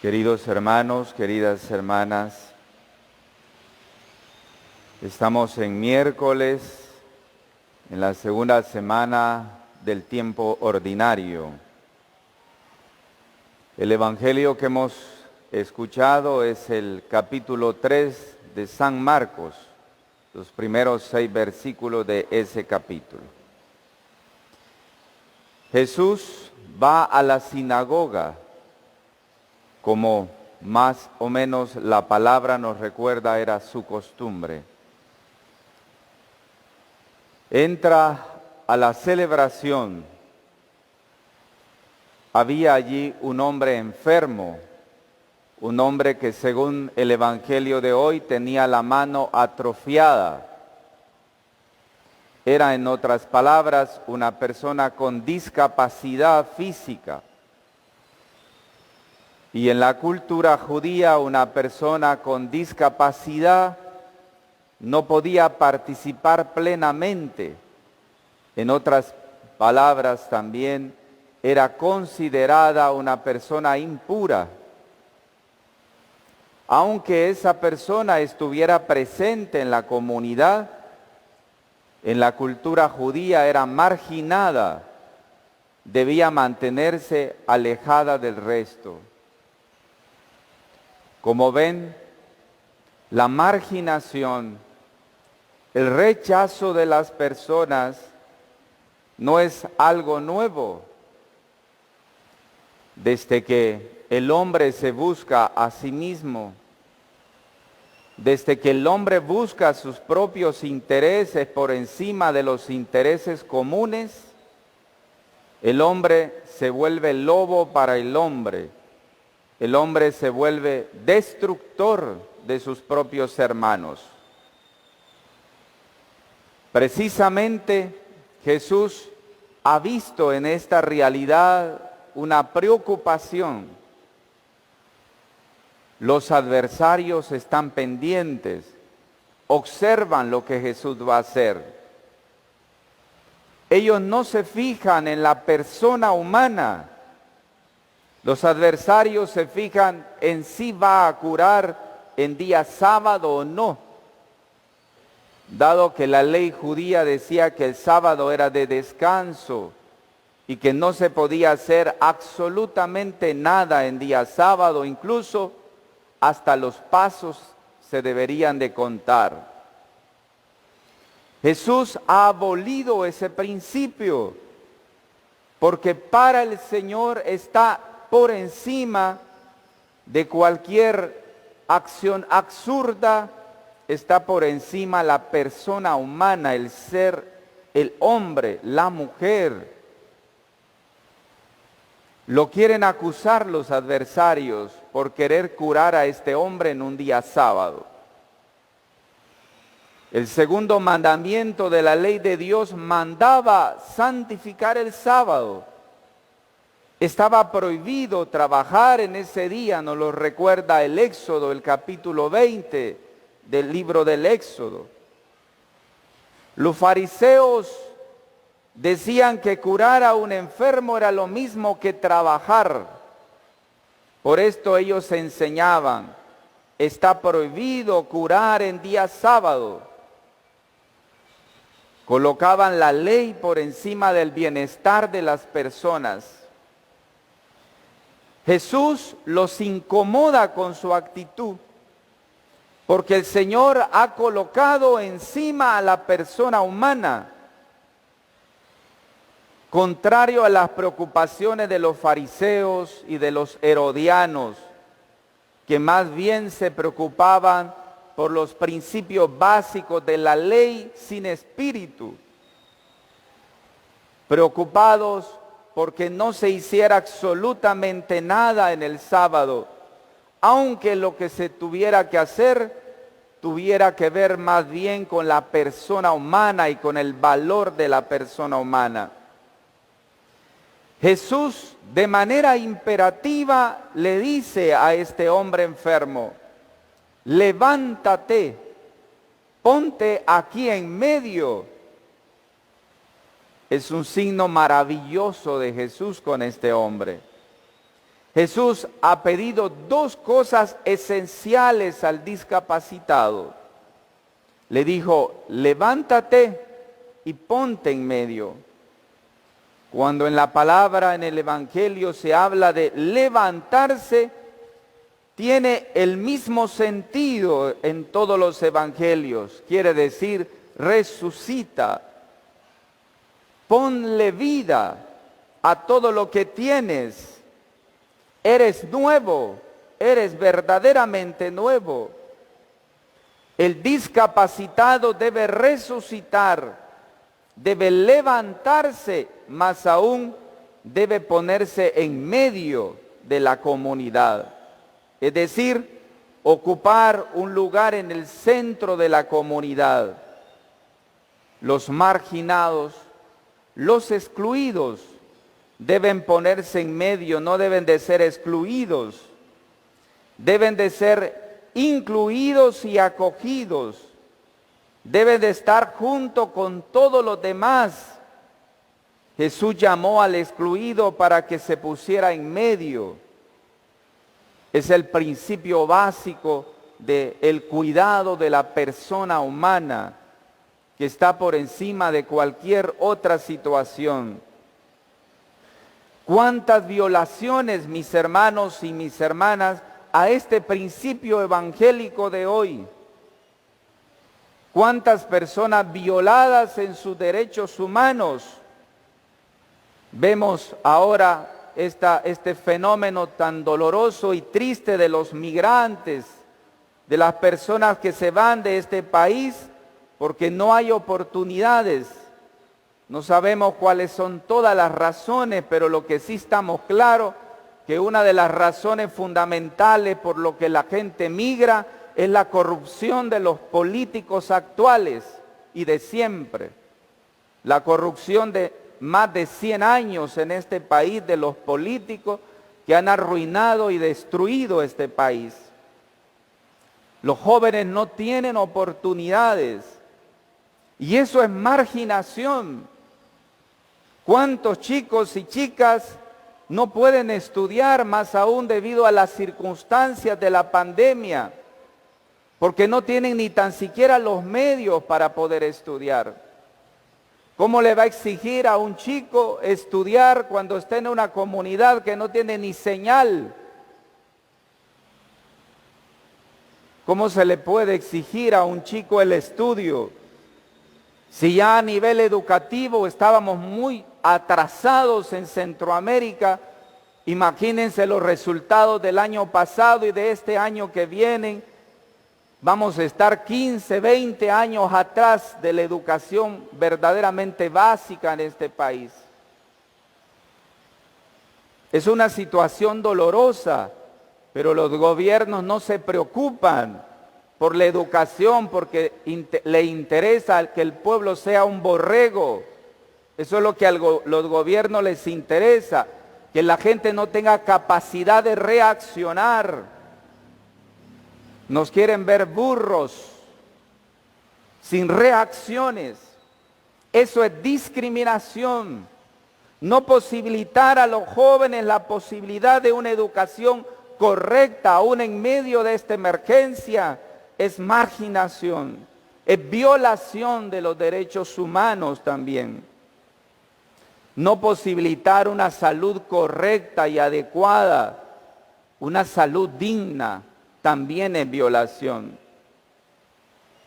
Queridos hermanos, queridas hermanas, estamos en miércoles, en la segunda semana del tiempo ordinario. El evangelio que hemos escuchado es el capítulo 3 de San Marcos, los primeros 6 versículos de ese capítulo. Jesús va a la sinagoga, como más o menos la palabra nos recuerda era su costumbre. Entra a la celebración. Había allí un hombre enfermo, un hombre que según el evangelio de hoy tenía la mano atrofiada. Era, en otras palabras, una persona con discapacidad física. Y en la cultura judía, una persona con discapacidad no podía participar plenamente. En otras palabras, también era considerada una persona impura. Aunque esa persona estuviera presente en la comunidad, en la cultura judía era marginada, debía mantenerse alejada del resto. Como ven, la marginación, el rechazo de las personas no es algo nuevo. Desde que el hombre se busca a sí mismo, desde que el hombre busca sus propios intereses por encima de los intereses comunes, el hombre se vuelve lobo para el hombre. El hombre se vuelve destructor de sus propios hermanos. Precisamente Jesús ha visto en esta realidad una preocupación. Los adversarios están pendientes, observan lo que Jesús va a hacer. Ellos no se fijan en la persona humana. Los adversarios se fijan en si va a curar en día sábado o no, dado que la ley judía decía que el sábado era de descanso y que no se podía hacer absolutamente nada en día sábado, incluso hasta los pasos se deberían de contar. Jesús ha abolido ese principio, porque para el Señor está por encima de cualquier acción absurda, está por encima la persona humana, el ser, el hombre, la mujer. Lo quieren acusar los adversarios por querer curar a este hombre en un día sábado. El segundo mandamiento de la ley de Dios mandaba santificar el sábado. Estaba prohibido trabajar en ese día, nos lo recuerda el Éxodo, el capítulo 20 del libro del Éxodo. Los fariseos decían que curar a un enfermo era lo mismo que trabajar. Por esto ellos enseñaban, está prohibido curar en día sábado. Colocaban la ley por encima del bienestar de las personas. Jesús los incomoda con su actitud, porque el Señor ha colocado encima a la persona humana, contrario a las preocupaciones de los fariseos y de los herodianos, que más bien se preocupaban por los principios básicos de la ley sin espíritu, preocupados porque no se hiciera absolutamente nada en el sábado, aunque lo que se tuviera que hacer tuviera que ver más bien con la persona humana y con el valor de la persona humana. Jesús de manera imperativa le dice a este hombre enfermo, levántate, ponte aquí en medio. Es un signo maravilloso de Jesús con este hombre. Jesús ha pedido dos cosas esenciales al discapacitado. Le dijo, levántate y ponte en medio. Cuando en la palabra, en el Evangelio se habla de levantarse, tiene el mismo sentido en todos los evangelios. Quiere decir, resucita, ponle vida a todo lo que tienes. Eres nuevo, eres verdaderamente nuevo. El discapacitado debe resucitar, debe levantarse, más aún debe ponerse en medio de la comunidad. Es decir, ocupar un lugar en el centro de la comunidad. Los marginados, los excluidos, deben ponerse en medio, no deben de ser excluidos. Deben de ser incluidos y acogidos. Deben de estar junto con todos los demás. Jesús llamó al excluido para que se pusiera en medio. Es el principio básico del cuidado de la persona humana, que está por encima de cualquier otra situación. ¿Cuántas violaciones, mis hermanos y mis hermanas, a este principio evangélico de hoy? ¿Cuántas personas violadas en sus derechos humanos? Vemos ahora este fenómeno tan doloroso y triste de los migrantes, de las personas que se van de este país porque no hay oportunidades. No sabemos cuáles son todas las razones, pero lo que sí estamos claros, que una de las razones fundamentales por lo que la gente migra es la corrupción de los políticos actuales y de siempre. La corrupción de más de 100 años en este país de los políticos que han arruinado y destruido este país. Los jóvenes no tienen oportunidades y eso es marginación. ¿Cuántos chicos y chicas no pueden estudiar, más aún debido a las circunstancias de la pandemia? Porque no tienen ni tan siquiera los medios para poder estudiar. ¿Cómo le va a exigir a un chico estudiar cuando está en una comunidad que no tiene ni señal? ¿Cómo se le puede exigir a un chico el estudio? Si ya a nivel educativo estábamos muy atrasados en Centroamérica, imagínense los resultados del año pasado y de este año que vienen. Vamos a estar 15, 20 años atrás de la educación verdaderamente básica en este país. Es una situación dolorosa, pero los gobiernos no se preocupan por la educación porque le interesa que el pueblo sea un borrego. Eso es lo que a los gobiernos les interesa, que la gente no tenga capacidad de reaccionar. Nos quieren ver burros, sin reacciones. Eso es discriminación. No posibilitar a los jóvenes la posibilidad de una educación correcta, aún en medio de esta emergencia, es marginación, es violación de los derechos humanos también. No posibilitar una salud correcta y adecuada, una salud digna, también es violación.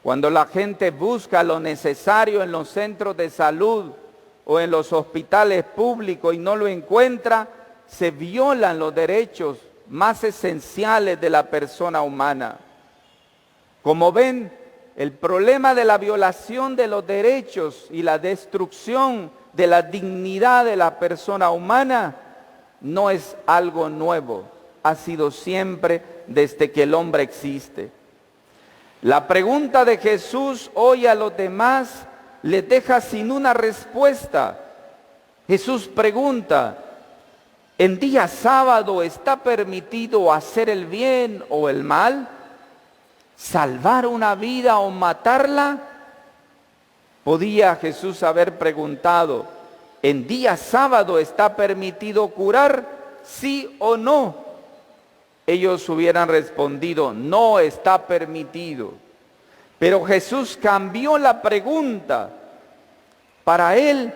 Cuando la gente busca lo necesario en los centros de salud o en los hospitales públicos y no lo encuentra, se violan los derechos más esenciales de la persona humana. Como ven, el problema de la violación de los derechos y la destrucción de la dignidad de la persona humana no es algo nuevo, ha sido siempre desde que el hombre existe. La pregunta de Jesús hoy a los demás les deja sin una respuesta. Jesús pregunta, ¿en día sábado está permitido hacer el bien o el mal? ¿Salvar una vida o matarla? Podía Jesús haber preguntado, ¿en día sábado está permitido curar? sí o no? Ellos hubieran respondido, no está permitido. Pero Jesús cambió la pregunta. Para él,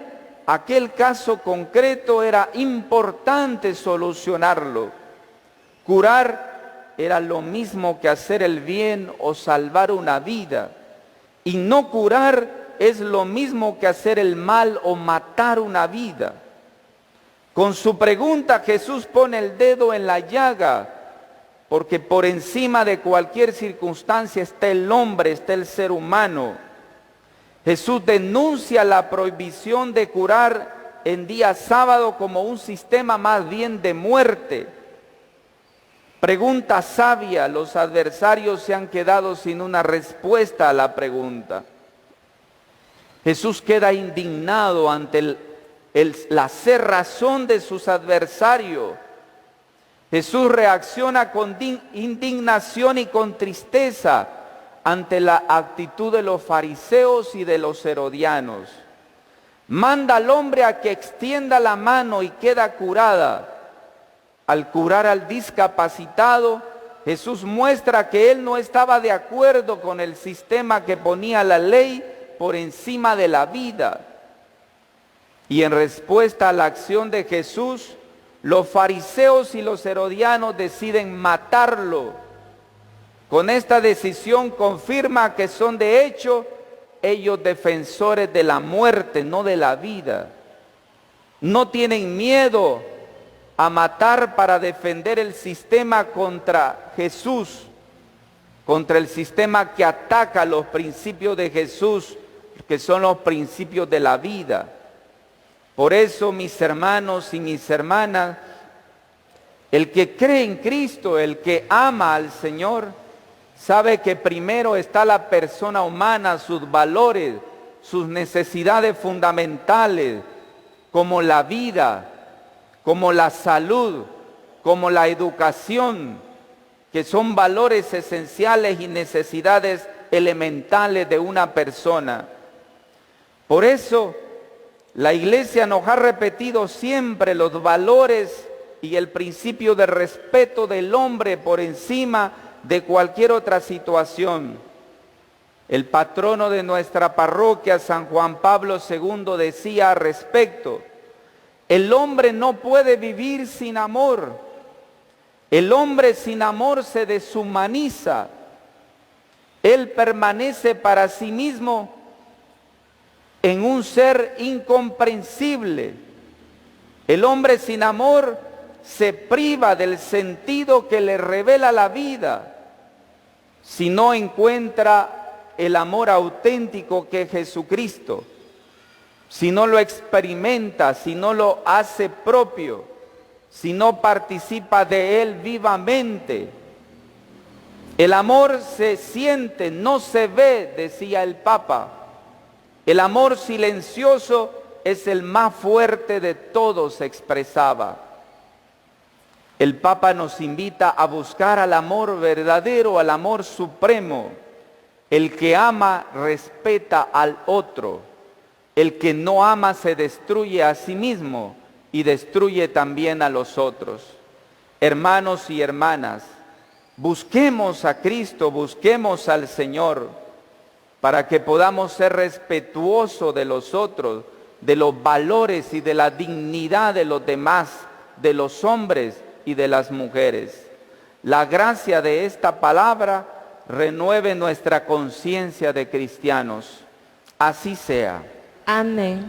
aquel caso concreto era importante solucionarlo. Curar era lo mismo que hacer el bien o salvar una vida. Y no curar es lo mismo que hacer el mal o matar una vida. Con su pregunta Jesús pone el dedo en la llaga, porque por encima de cualquier circunstancia está el hombre, está el ser humano. Jesús denuncia la prohibición de curar en día sábado como un sistema más bien de muerte. Pregunta sabia, los adversarios se han quedado sin una respuesta a la pregunta. Jesús queda indignado ante la cerrazón de sus adversarios. Jesús reacciona con indignación y con tristeza ante la actitud de los fariseos y de los herodianos. Manda al hombre a que extienda la mano y queda curada. Al curar al discapacitado, Jesús muestra que él no estaba de acuerdo con el sistema que ponía la ley por encima de la vida. Y en respuesta a la acción de Jesús, los fariseos y los herodianos deciden matarlo. Con esta decisión confirma que son de hecho ellos defensores de la muerte, no de la vida. No tienen miedo a matar para defender el sistema contra Jesús, contra el sistema que ataca los principios de Jesús, que son los principios de la vida. Por eso, mis hermanos y mis hermanas, el que cree en Cristo, el que ama al Señor, sabe que primero está la persona humana, sus valores, sus necesidades fundamentales, como la vida, como la salud, como la educación, que son valores esenciales y necesidades elementales de una persona. Por eso, la Iglesia nos ha repetido siempre los valores y el principio de respeto del hombre por encima de cualquier otra situación. El patrono de nuestra parroquia, San Juan Pablo II, decía al respecto: el hombre no puede vivir sin amor. El hombre sin amor se deshumaniza. Él permanece para sí mismo en un ser incomprensible. El hombre sin amor se priva del sentido que le revela la vida si no encuentra el amor auténtico que es Jesucristo, si no lo experimenta, si no lo hace propio, si no participa de él vivamente. El amor se siente, no se ve, decía el Papa. El amor silencioso es el más fuerte de todos, expresaba. El Papa nos invita a buscar al amor verdadero, al amor supremo. El que ama respeta al otro. El que no ama se destruye a sí mismo y destruye también a los otros. Hermanos y hermanas, busquemos a Cristo, busquemos al Señor, para que podamos ser respetuosos de los otros, de los valores y de la dignidad de los demás, de los hombres y de las mujeres. La gracia de esta palabra renueve nuestra conciencia de cristianos. Así sea. Amén.